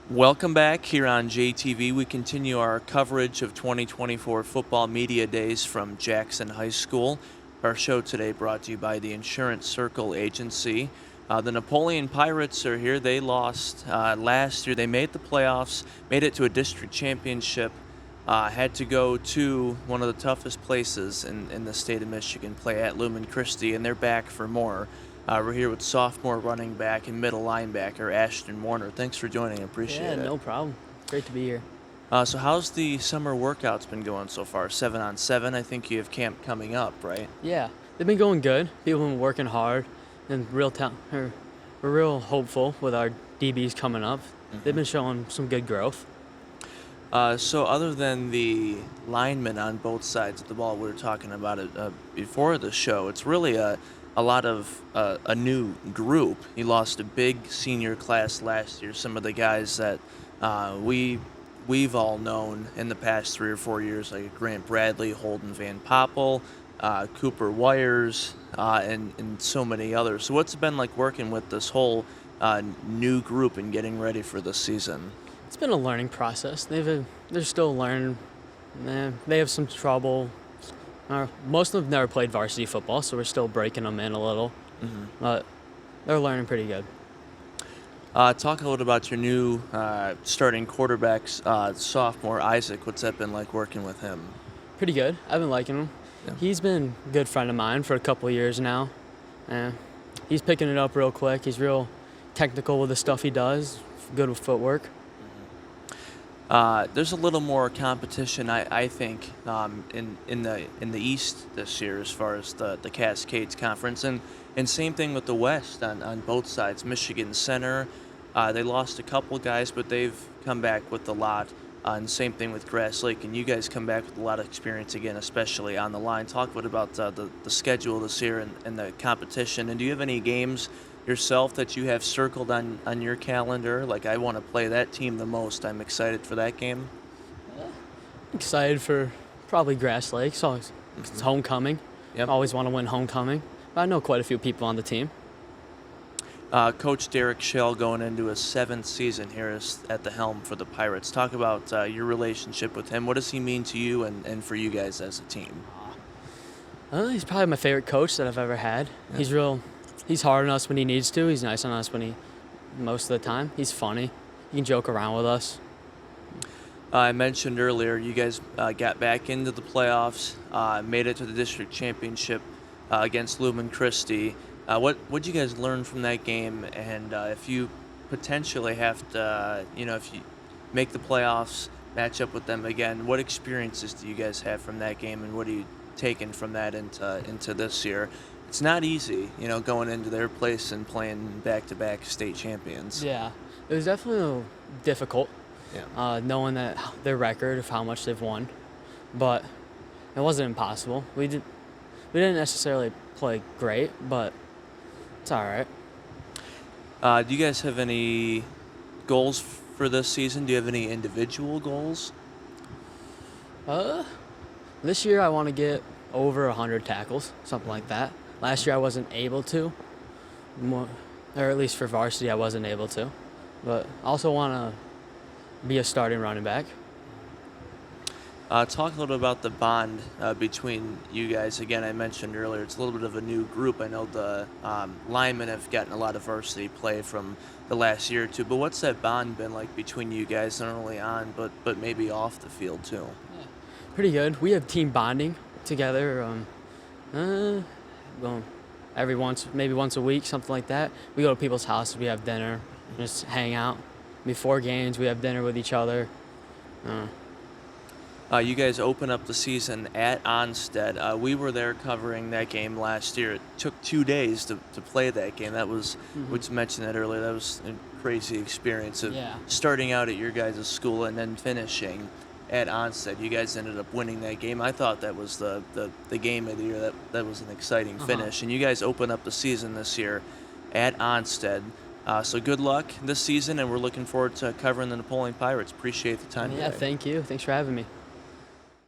Welcome back here on JTV. We continue our coverage of 2024 Football Media Days from Jackson High School. Our show today brought to you by the Insurance Circle Agency. The Napoleon Pirates are here. They lost last year. They made the playoffs, made it to a district championship, had to go to one of the toughest places in the state of Michigan, play at Lumen Christi, and they're back for more. We're here with sophomore running back and middle linebacker Ashton Warner. Thanks for joining. Appreciate it. Yeah, no problem. Great to be here. So how's the summer workouts been going so far? 7-on-7. I think you have camp coming up, right? Yeah, they've been going good. People have been working hard, and we're real hopeful with our DBs coming up. They've been showing some good growth. So other than the linemen on both sides of the ball, we were talking about it before the show. It's really a lot of a new group. You lost a big senior class last year. Some of the guys that we've all known in the past 3 or 4 years, like Grant Bradley, Holden Van Poppel, Cooper Wires, and so many others. So what's it been like working with this whole new group and getting ready for the season? It's been a learning process. They're still learning. They have some trouble. Most of them never played varsity football, so we're still breaking them in a little. But they're learning pretty good. Talk a little about your new starting quarterbacks, sophomore Isaac. What's that been like working with him? Pretty good. I've been liking him. Yeah. He's been a good friend of mine for a couple of years now. He's picking it up real quick. He's real technical with the stuff he does, good with footwork. There's a little more competition, I think, in the East this year as far as the Cascades Conference, and same thing with the West on both sides. Michigan Center, they lost a couple guys, but they've come back with a lot. And same thing with Grass Lake, and you guys come back with a lot of experience again, especially on the line. Talk a bit about the schedule this year and the competition. And do you have any games yourself that you have circled on your calendar? Like, I want to play that team the most. I'm excited for that game. Excited for probably Grass Lake. So it's homecoming. Yep. Always want to win homecoming. But I know quite a few people on the team. Coach Derek Schell going into his 7th season here at the helm for the Pirates. Talk about your relationship with him. What does he mean to you and for you guys as a team? He's probably my favorite coach that I've ever had. Yeah. He's hard on us when he needs to. He's nice on us most of the time. He's funny. He can joke around with us. I mentioned earlier you guys got back into the playoffs, made it to the district championship against Lumen Christi. What'd you guys learn from that game? And if you potentially have to, if you make the playoffs, match up with them again, what experiences do you guys have from that game, and what are you taking from that into this year? It's not easy, going into their place and playing back-to-back state champions. Yeah, it was definitely difficult. Yeah. Knowing that their record of how much they've won, but it wasn't impossible. We didn't necessarily play great, but it's all right. Do you guys have any goals for this season? Do you have any individual goals? This year I want to get over 100 tackles, something like that. Last year I wasn't able to, or at least for varsity I wasn't able to. But I also want to be a starting running back. Talk a little about the bond between you guys. Again, I mentioned earlier, it's a little bit of a new group. I know the linemen have gotten a lot of varsity play from the last year or two, but what's that bond been like between you guys, not only on, but maybe off the field too? Yeah. Pretty good. We have team bonding together. Well, maybe once a week, something like that. We go to people's houses, we have dinner, just hang out. Before games, we have dinner with each other. You guys open up the season at Onstead. We were there covering that game last year. It took 2 days to play that game. That was, we just mentioned that earlier, that was a crazy experience of starting out at your guys' school and then finishing at Onstead. You guys ended up winning that game. I thought that was the game of the year. That was an exciting finish. And you guys open up the season this year at Onstead. So good luck this season, and we're looking forward to covering the Napoleon Pirates. Appreciate the time today. Thank you. Thanks for having me.